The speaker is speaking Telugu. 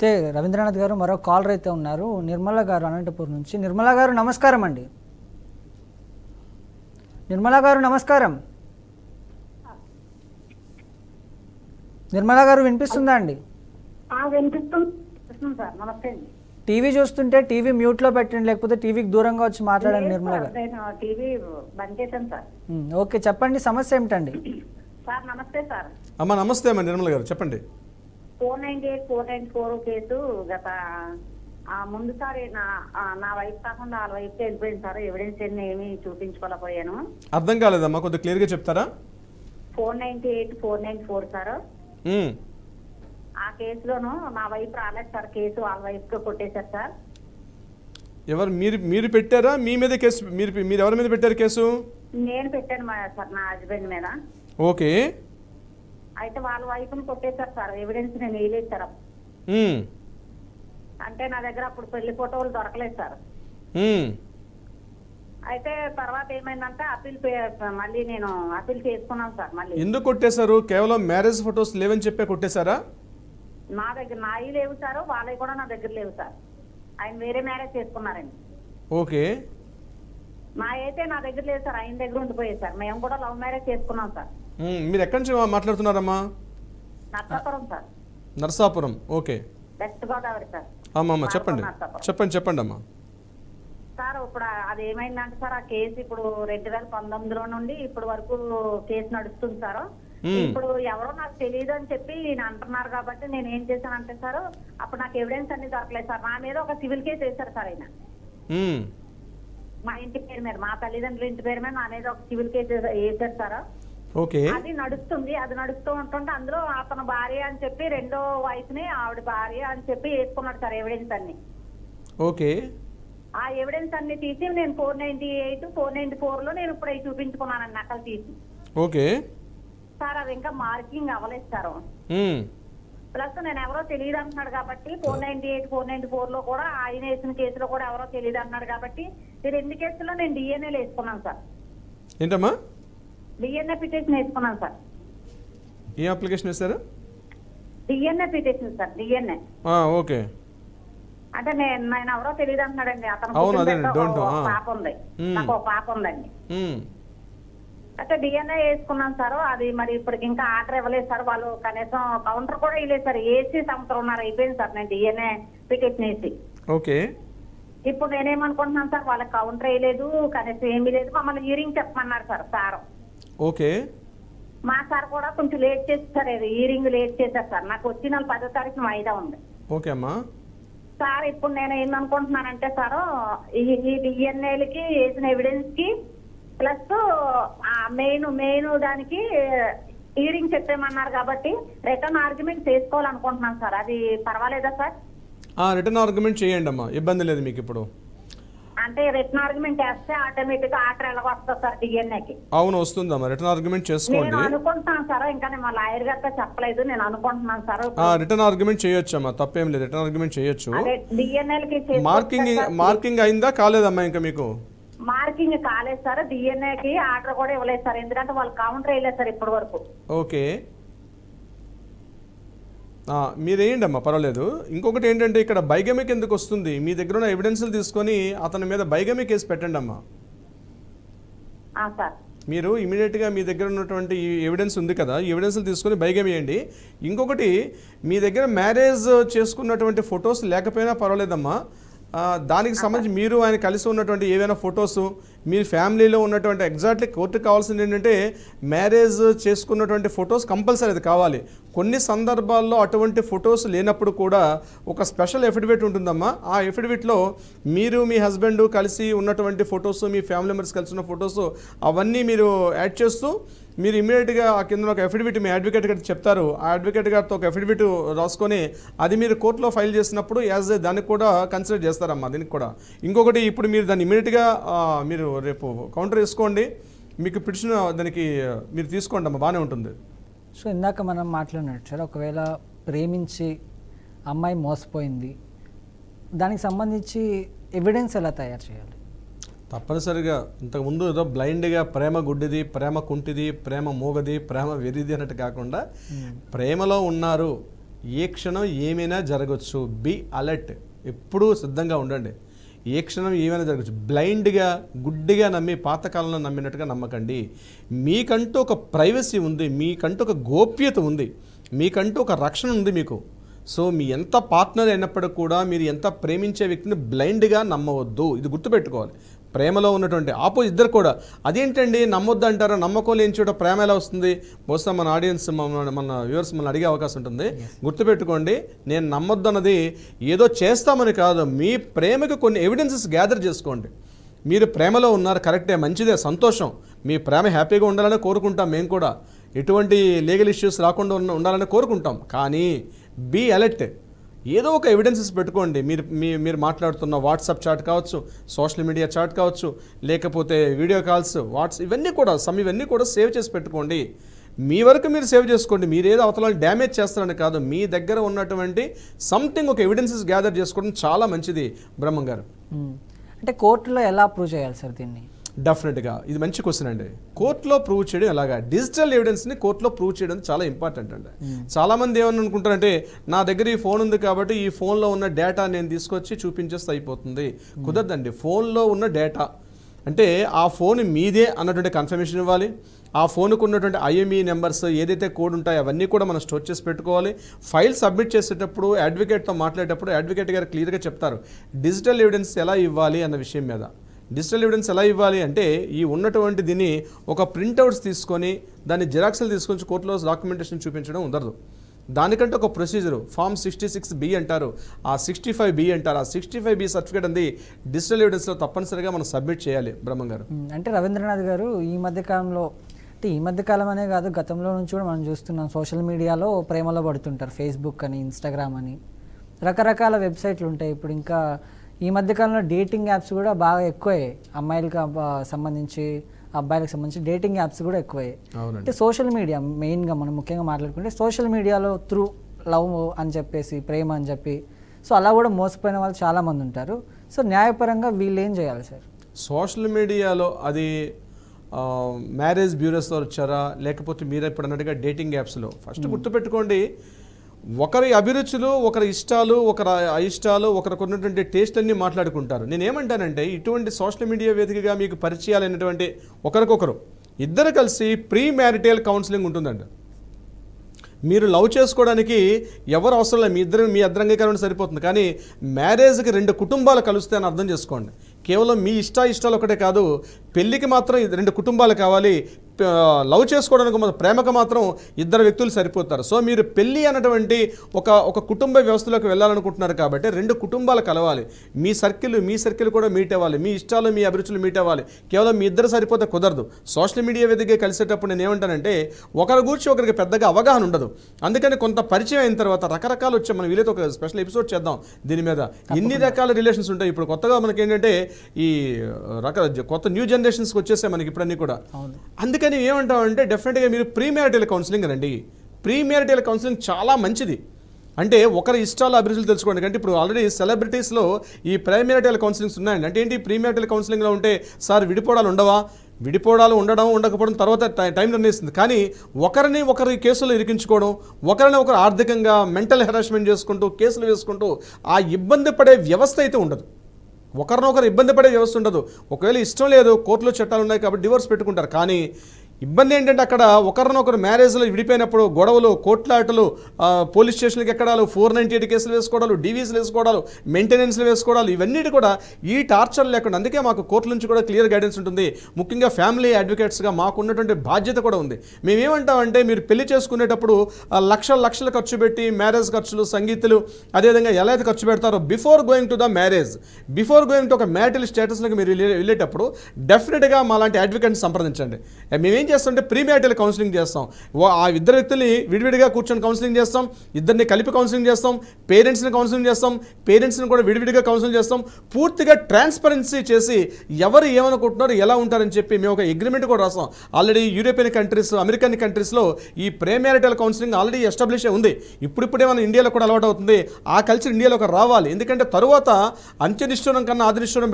అయితే రవీంద్రనాథ్ గారు మరో కాలర్ అయితే ఉన్నారు, నిర్మల గారు అనంతపూర్ నుంచి. నిర్మల గారు నమస్కారం అండి. నిర్మల గారు నమస్కారం. నిర్మల గారు వినిపిస్తుందా అండి? టీవీ చూస్తుంటే టీవీ మ్యూట్ లో పెట్టండి, లేకపోతే టీవీకి దూరంగా వచ్చి మాట్లాడండి. నిర్మల గారు ఓకే, చెప్పండి సమస్య ఏమిటండి? సార్ నమస్తే సార్. అమ్మా నమస్తే అమ్మా నిర్మల గారు చెప్పండి. 498-494 కేసు గత ముందుసారి నా వైపు కాకుండా వాళ్ళ వైపు వెళ్ళిపోయింది సార్. ఎవిడెన్స్ ఏమి చూపించుకోలేకపోయాను. అర్థం కాలేదమ్మా, కొద్దిగా క్లియర్ గా చెప్తారా? 498-494 సార్. ఆ కేసులోను నా వైపు రాలేదు సార్, కేసు వాళ్ళ వైపు కొట్టేశారు సార్. ఎవరు మీరు పెట్టారా? మీ మీద కేసు మీరు ఎవరి మీద పెట్టారు కేసు? నేను పెట్టాను సార్, నా హస్బెండ్ మీద. ఓకే, అయితే వాళ్ళ వైపుని కొట్టేశారు సార్. ఎవిడెన్స్ నేను వేయలేదు సార్. అంటే నా దగ్గర అప్పుడు పెళ్లి ఫోటోలు దొరకలేదు సార్. అయితే తర్వాత ఏమైందంటే మళ్ళీ నేను అప్పీల్ చేసుకున్నాను సార్. మళ్ళీ ఎందుకు కొట్టేశారు? కేవలం మ్యారేజ్ ఫొటోస్ లేవని చెప్పే కొట్టేశారా? నా దగ్గర నాయి లేవు సార్, వాళ్ళవి కూడా నా దగ్గర లేవు సార్. ఆయన వేరే మ్యారేజ్ చేసుకున్నారండి. ఓకే, నా అయితే నా దగ్గర లేదు సార్, ఆయన దగ్గర ఉండిపోయాయి సార్. మేము కూడా లవ్ మ్యారేజ్ చేసుకున్నాం సార్. మీరు ఎక్కడి నుంచి మాట్లాడుతున్నారమ్మా? Narsapuram sir. Narsapuram, okay. West Godavari sir. అమ్మా చెప్పండి చెప్పండి అమ్మా. సార్ ఇప్పుడు అది ఏమైందంటే సార్, ఆ కేసు ఇప్పుడు 2019లో నుండి ఇప్పుడు వరకు కేసు నడుస్తుంది సార్. ఇప్పుడు ఎవరో నాకు తెలియదు అని చెప్పి అంటున్నారు కాబట్టి నేను ఏం చేశానంటే సార్, అప్పుడు నాకు ఎవిడెన్స్ అన్ని దొరకలేదు సార్. నా మీద ఒక సివిల్ కేసు వేశారు సార్ ఆయన. మా ఇంటి పేరు మీద, మా తల్లిదండ్రుల ఇంటి పేరు మీద నా మీద ఒక సివిల్ కేసు వేశారు సార్. అది నడుస్తుంది. అది నడుస్తూ ఉంటుంటే అందులో అతను భార్య అని చెప్పి రెండో వైఫ్ ని ఆవిడ భార్య అని చెప్పి వేసుకున్నాడు సార్ ఎవిడెన్స్ అన్ని. ఓకే, ఆ ఎవిడెన్స్ అన్ని తీసి నేను 498-494 లో నేను ఇప్పుడు అవి చూపించుకున్నాను నకలు తీసి. ఓకే సార్ అది ఇంకా మార్కింగ్ అవ్వలేదు సార్. ప్లస్ నేను ఎవరో తెలియదు అంటున్నాడు కాబట్టి 498-494 లో కూడా ఆయన వేసిన కేసులో కూడా ఎవరో తెలియదు అంటున్నాడు కాబట్టి ఈ 2 కేసుల్లో నేను డిఎన్ఏలు వేసుకున్నాను సార్. ఏంటమ్మా? డిఎన్ఏ పిటిషన్ వేసుకున్నాను సార్. ఏ అప్లికేషన్ వేశారు? DNA petition sir. DNA okay. అంటే నేను ఎవరో తెలియదు అంటున్నాడండి. అతను పాప ఉంది, నాకు ఒక పాప ఉందండి. అయితే డిఎన్ఏ వేసుకున్నాను సార్. అది మరి ఇప్పటికి ఇంకా ఆర్డర్ ఇవ్వలేదు సార్. వాళ్ళు కనీసం కౌంటర్ కూడా ఇవ్వలేదు సార్. ఏసీ సంవత్సరంన్నర అయిపోయింది సార్ నేను డిఎన్ఏ పిటిషన్ వేసి. ఓకే, ఇప్పుడు నేనేమనుకుంటున్నాను సార్, వాళ్ళకి కౌంటర్ వేయలేదు, కనీసం ఏమీ లేదు. మమ్మల్ని హీరింగ్ చెప్పమన్నారు సార్ సార్. ఓకే, మా సార్ కూడా కొంచెం లేట్ చేస్తారు, హీరింగ్ లేట్ చేశారు సారు. నాకు వచ్చిన 10వ తారీఖు వాయిదా ఉంది. ఓకే అమ్మా. సార్ ఇప్పుడు నేను ఏమనుకుంటున్నానంటే సార్, ఈ డిఎన్ఏలకి వేసిన ఎవిడెన్స్ కి ప్లస్ మెయిన్ దానికి హీరింగ్ చెప్పేమన్నారు కాబట్టి రిటర్న్ ఆర్గ్యుమెంట్ చేసుకోవాలనుకుంటున్నాను సార్. అది పర్వాలేదా సార్? రిటర్న్ ఆర్గ్యుమెంట్ చేయండి అమ్మా, ఇబ్బంది లేదు మీకు. ఇప్పుడు అంటే రిటర్న్ ఆర్గ్యుమెంట్ చేస్తే ఆటోమేటిక్ గా ఆర్డర్ ఎలా వస్తుంది సార్ డిఎన్ఏకి? అవును వస్తుందమ్మా, రిటర్న్ ఆర్గ్యుమెంట్ చేసుకోండి. నేను అనుకుంటున్నాను సార్, ఇంకా నేను మా లాయర్ గారితో చెప్పలేదు, నేను అనుకుంటున్నాను సార్. రిటర్న్ ఆర్గ్యుమెంట్ చేయొచ్చు అమ్మా, తప్పేం లేదు, రిటర్న్ ఆర్గ్యుమెంట్ చేయొచ్చు. డిఎన్ఏలకి మార్కింగ్ అయిందా కాలేదమ్మా? ఇంకా మీకు మార్కింగ్ కాలేదు సార్. డిఎన్ఏకి ఆర్డర్ కూడా ఇవ్వలేదు సార్, ఎందుకంటే వాళ్ళు కౌంటర్ వేయలేదు సార్ ఇప్పటి వరకు. ఓకే, మీరేయండి అమ్మా, పర్వాలేదు. ఇంకొకటి ఏంటంటే ఇక్కడ బైగమిక్ ఎందుకు వస్తుంది? మీ దగ్గర ఉన్న ఎవిడెన్స్లు తీసుకొని అతని మీద బైగమిక్ కేసు పెట్టండి అమ్మా. మీరు ఇమీడియట్గా మీ దగ్గర ఉన్నటువంటి ఈ ఎవిడెన్స్ ఉంది కదా, ఈ ఎవిడెన్స్లు తీసుకొని బైగమి వేయండి. ఇంకొకటి, మీ దగ్గర మ్యారేజ్ చేసుకున్నటువంటి ఫొటోస్ లేకపోయినా పర్వాలేదమ్మా, దానికి సంబంధించి మీరు ఆయన కలిసి ఉన్నటువంటి ఏవైనా ఫొటోస్, మీ ఫ్యామిలీలో ఉన్నటువంటి ఎగ్జాక్ట్లీ కోర్టుకు కావాల్సింది ఏంటంటే మ్యారేజ్ చేసుకున్నటువంటి ఫొటోస్ కంపల్సరీ అది కావాలి. కొన్ని సందర్భాల్లో అటువంటి ఫొటోస్ లేనప్పుడు కూడా ఒక స్పెషల్ ఎఫిడవిట్ ఉంటుందమ్మా. ఆ ఎఫిడవిట్లో మీరు మీ హస్బెండ్ కలిసి ఉన్నటువంటి ఫొటోస్, మీ ఫ్యామిలీ మెంబర్స్ కలిసి ఉన్న ఫొటోస్ అవన్నీ మీరు యాడ్ చేస్తూ మీరు ఇమీడియట్గా ఆ కింద ఒక ఎఫిడవిట్ మీ అడ్వకేట్ గారికి చెప్తారు. ఆ అడ్వకేట్ గారితో ఒక ఎఫిడవిట్ రాసుకొని అది మీరు కోర్టులో ఫైల్ చేసినప్పుడు యాజ్ దానికి కూడా కన్సిడర్ చేస్తారమ్మా. దీనికి కూడా ఇంకొకటి, ఇప్పుడు మీరు దాన్ని ఇమీడియట్గా మీరు రేపు కౌంటర్ వేసుకోండి, మీకు పిటిషన్ దానికి మీరు తీసుకోండి అమ్మా, బాగానే ఉంటుంది. సో ఇందాక మనం మాట్లాడినట్టు సార్, ఒకవేళ ప్రేమించి అమ్మాయి మోసపోయింది, దానికి సంబంధించి ఎవిడెన్స్ ఎలా తయారు చేయాలి? తప్పనిసరిగా ఇంతకుముందు ఏదో బ్లైండ్గా ప్రేమ గుడ్డిది, ప్రేమ కుంటిది, ప్రేమ మూగది, ప్రేమ వెరిది అన్నట్టు కాకుండా ప్రేమలో ఉన్నారు, ఏ క్షణం ఏమైనా జరగచ్చు. బీ అలర్ట్, ఎప్పుడూ సిద్ధంగా ఉండండి. ఏ క్షణం ఏమైనా జరగచ్చు. బ్లైండ్గా గుడ్డిగా నమ్మి పాతకాలంలో నమ్మినట్టుగా నమ్మకండి. మీకంటూ ఒక ప్రైవసీ ఉంది, మీకంటూ ఒక గోప్యత ఉంది, మీకంటూ ఒక రక్షణ ఉంది మీకు. సో మీ ఎంత పార్ట్నర్ అయినప్పటికీ కూడా మీరు ఎంత ప్రేమించే వ్యక్తిని బ్లైండ్గా నమ్మవద్దు. ఇది గుర్తుపెట్టుకోవాలి. ప్రేమలో ఉన్నటువంటి ఇద్దరు కూడా అదేంటండి నమ్మొద్దు అంటారా, నమ్మకం లేని చోట ప్రేమ ఎలా వస్తుంది? బహుశా మన ఆడియన్స్ మన వ్యూవర్స్ మన అడిగే అవకాశం ఉంటుంది. గుర్తుపెట్టుకోండి, నేను నమ్మొద్దు అన్నది ఏదో చేస్తామని కాదు, మీ ప్రేమకు కొన్ని ఎవిడెన్సెస్ గ్యాదర్ చేసుకోండి. మీరు ప్రేమలో ఉన్నారు, కరెక్టే, మంచిదే, సంతోషం. మీ ప్రేమ హ్యాపీగా ఉండాలని కోరుకుంటాం మేము కూడా, ఎటువంటి లీగల్ ఇష్యూస్ రాకుండా ఉండాలని కోరుకుంటాం. కానీ బీ అలర్ట్, ఏదో ఒక ఎవిడెన్సెస్ పెట్టుకోండి. మీరు మాట్లాడుతున్న వాట్సాప్ చాట్ కావచ్చు, సోషల్ మీడియా చాట్ కావచ్చు, లేకపోతే వీడియో కాల్స్, ఇవన్నీ కూడా సేవ్ చేసి పెట్టుకోండి. మీ వరకు మీరు సేవ్ చేసుకోండి. మీరు ఏదో అవతలని డ్యామేజ్ చేస్తారని కాదు, మీ దగ్గర ఉన్నటువంటి సంథింగ్ ఒక ఎవిడెన్సెస్ గ్యాదర్ చేసుకోవడం చాలా మంచిది. బ్రహ్మం గారు, అంటే కోర్టులో ఎలా ప్రూవ్ చేయాలి సార్ దీన్ని? డెఫినెట్గా ఇది మంచి క్వశ్చన్ అండి. కోర్టులో ప్రూవ్ చేయడం ఎలాగా? డిజిటల్ ఎవిడెన్స్ని కోర్టులో ప్రూవ్ చేయడం చాలా ఇంపార్టెంట్ అండి. చాలామంది ఏమని అనుకుంటారంటే, నా దగ్గర ఈ ఫోన్ ఉంది కాబట్టి ఈ ఫోన్లో ఉన్న డేటా నేను తీసుకొచ్చి చూపించేస్తే అయిపోతుంది. కుదరదండి. ఫోన్లో ఉన్న డేటా అంటే ఆ ఫోన్ మీదే అన్నటువంటి కన్ఫర్మేషన్ ఇవ్వాలి. ఆ ఫోన్కు ఉన్నటువంటి IMEI నెంబర్స్ ఏదైతే కోడ్ ఉంటాయో అవన్నీ కూడా మనం స్టోర్ చేసి పెట్టుకోవాలి. ఫైల్ సబ్మిట్ చేసేటప్పుడు అడ్వకేట్తో మాట్లాడేటప్పుడు అడ్వకేట్ గారు క్లియర్గా చెప్తారు డిజిటల్ ఎవిడెన్స్ ఎలా ఇవ్వాలి అన్న విషయం మీద. డిజిటల్ ఎవిడెన్స్ ఎలా ఇవ్వాలి అంటే, ఈ ఉన్నటువంటి దీన్ని ఒక ప్రింట్అవుట్స్ తీసుకొని దాన్ని జిరాక్స్లు తీసుకొని కోర్టులో డాక్యుమెంటేషన్ చూపించడం ఉండదు. దానికంటే ఒక ప్రొసీజరు ఫామ్ 66B అంటారు, ఆ 65B అంటారు. ఆ 65B సర్టిఫికేట్ అనేది డిజిటల్ ఎవిడెన్స్లో తప్పనిసరిగా మనం సబ్మిట్ చేయాలి. బ్రహ్మం గారు, అంటే రవీంద్రనాథ్ గారు ఈ మధ్యకాలంలో, అంటే ఈ మధ్యకాలం అనే కాదు, గతంలో నుంచి కూడా మనం చూస్తున్నాం, సోషల్ మీడియాలో ప్రేమలో పడుతుంటారు. ఫేస్బుక్ అని, ఇన్స్టాగ్రామ్ అని, రకరకాల వెబ్సైట్లు ఉంటాయి. ఇప్పుడు ఇంకా ఈ మధ్యకాలంలో డేటింగ్ యాప్స్ కూడా బాగా ఎక్కువయ్యాయి. అమ్మాయిలకు సంబంధించి, అబ్బాయిలకు సంబంధించి డేటింగ్ యాప్స్ కూడా ఎక్కువయ్యాయి. అంటే సోషల్ మీడియా మెయిన్గా మనం ముఖ్యంగా మాట్లాడుకుంటే, సోషల్ మీడియాలో త్రూ లవ్ అని చెప్పేసి, ప్రేమ అని చెప్పి, సో అలా కూడా మోసపోయిన వాళ్ళు చాలామంది ఉంటారు. సో న్యాయపరంగా వీళ్ళు ఏం చేయాలి సార్? సోషల్ మీడియాలో అది మ్యారేజ్ బ్యూరోస్లో వచ్చారా, లేకపోతే మీరు ఇప్పుడు అన్నట్టుగా డేటింగ్ యాప్స్లో, ఫస్ట్ గుర్తుపెట్టుకోండి, ఒకరి అభిరుచులు, ఒకరి ఇష్టాలు, ఒకరి అయిష్టాలు, ఒకరికి ఉన్నటువంటి టేస్ట్ అన్నీ మాట్లాడుకుంటారు. నేనేమంటానంటే, ఇటువంటి సోషల్ మీడియా వేదికగా మీకు పరిచయాలైనటువంటి ఒకరికొకరు ఇద్దరు కలిసి ప్రీ మ్యారిటల్ కౌన్సిలింగ్ ఉంటుందండి. మీరు లవ్ చేసుకోవడానికి ఎవరు అవసరం లేదు, మీ ఇద్దరు అంగీకారం సరిపోతుంది. కానీ మ్యారేజ్కి 2 కుటుంబాలు కలుస్తే అని అర్థం చేసుకోండి. కేవలం మీ ఇష్టాలు ఒకటే కాదు, పెళ్ళికి మాత్రం 2 కుటుంబాలు కావాలి. లవ్ చేసుకోవడానికి ప్రేమకు మాత్రం 2 వ్యక్తులు సరిపోతారు. సో మీరు పెళ్ళి అన్నటువంటి ఒక కుటుంబ వ్యవస్థలోకి వెళ్ళాలనుకుంటున్నారు కాబట్టి 2 కుటుంబాలు కలవాలి. మీ సర్కిల్ కూడా మీట్ అవ్వాలి. మీ ఇష్టాలు, మీ అభిరుచులు మీట్ అవ్వాలి. కేవలం మీ ఇద్దరు సరిపోతే కుదరదు. సోషల్ మీడియా వేదికగా కలిసేటప్పుడు నేను ఏమంటానంటే, ఒకరి గురించి ఒకరికి పెద్దగా అవగాహన ఉండదు. అందుకని కొంత పరిచయం అయిన తర్వాత రకరకాలు వచ్చాయి. మనం వీలైతే ఒక స్పెషల్ ఎపిసోడ్ చేద్దాం దీని మీద. ఎన్ని రకాల రిలేషన్స్ ఉంటాయి. ఇప్పుడు కొత్తగా మనకి ఏంటంటే, ఈ కొత్త న్యూ జనరేషన్స్కి వచ్చేసాయి మనకి ఇప్పుడు అన్నీ కూడా. అందుకని ఏమంటామంటే, డెఫినెట్గా మీరు ప్రీ మ్యారిటల్ కౌన్సిలింగ్ రండి. ప్రీ మ్యారిటల్ కౌన్సిలింగ్ చాలా మంచిది. అంటే ఒకరి ఇష్టాలు, అభిరుచులు తెలుసుకోండి. అంటే ఇప్పుడు ఆల్రెడీ సెలబ్రిటీస్లో ఈ ప్రీ మ్యారిటల్ కౌన్సిలింగ్స్ ఉన్నాయండి. అంటే ఏంటి, ప్రీ మ్యారిటల్ కౌన్సిలింగ్లో ఉంటే, సార్ విడిపోవడాలు ఉండవా? విడిపోవడాలు ఉండడం ఉండకపోవడం తర్వాత టైం నిర్ణయిస్తుంది. కానీ ఒకరి కేసులు ఇరికించుకోవడం, ఒకరిని ఒకరు ఆర్థికంగా మెంటల్ హెరాస్మెంట్ చేసుకుంటూ కేసులు వేసుకుంటూ ఆ ఇబ్బంది పడే వ్యవస్థ అయితే ఉండదు. ఒకరినొకరు ఇబ్బంది పడే వ్యవస్థ ఉండదు. ఒకవేళ ఇష్టం లేదు, కోర్టులో చట్టాలు ఉన్నాయి కాబట్టి డివోర్స్ పెట్టుకుంటారు. కానీ ఇబ్బంది ఏంటంటే, అక్కడ ఒకరినొకరు మ్యారేజ్లో విడిపోయినప్పుడు గొడవలు, కోట్లాటలు, పోలీస్ స్టేషన్లకు ఎక్కడాలు, 498 కేసులు వేసుకోవడాలు, డివీస్లు వేసుకోవడాలు, మెయింటెనెన్స్లు వేసుకోవడాలు, ఇవన్నీ కూడా ఈ టార్చర్ లేకుండా. అందుకే మాకు కోర్టు నుంచి కూడా క్లియర్ గైడెన్స్ ఉంటుంది. ముఖ్యంగా ఫ్యామిలీ అడ్వకేట్స్గా మాకు ఉన్నటువంటి బాధ్యత కూడా ఉంది. మేమేమంటామంటే, మీరు పెళ్లి చేసుకునేటప్పుడు లక్షలు ఖర్చు పెట్టి మ్యారేజ్ ఖర్చులు, సంగీతులు, అదేవిధంగా ఎలా అయితే ఖర్చు పెడతారో before going to the marriage, before going to ఒక మ్యారిటల్ స్టేటస్లోకి మీరు వెళ్ళేటప్పుడు డెఫినెట్గా మా లాంటి అడ్వకేట్ని సంప్రదించండి. మేమేం చేస్తామంటే ప్రీ మ్యారిటల్ కౌన్సిలింగ్ చేస్తాం. ఆ 2 వ్యక్తుల్ని విడివిడిగా కూర్చొని కౌన్సిలింగ్ చేస్తాం, ఇద్దరిని కలిపి కౌన్సిలింగ్ చేస్తాం, పేరెంట్స్ని కౌన్సిలింగ్ చేస్తాం, పేరెంట్స్ని కూడా విడివిడిగా కౌన్సిలింగ్ చేస్తాం. పూర్తిగా ట్రాన్స్పరెన్సీ చేసి ఎవరు ఏమనుకుంటున్నారు, ఎలా ఉంటారని చెప్పి మేము ఒక అగ్రిమెంట్ కూడా రాస్తాం. ఆల్రెడీ యూరోపియన్ కంట్రీస్, అమెరికన్ కంట్రీస్లో ఈ pre marital counselling already establish ఉంది. ఇప్పుడిప్పుడే మన ఇండియాలో కూడా అలవాటు అవుతుంది. ఆ కల్చర్ ఇండియాలోకి రావాలి. ఎందుకంటే తరువాత అంత్యనిష్ఠూరం కన్నా ఆదినిష్ఠూరం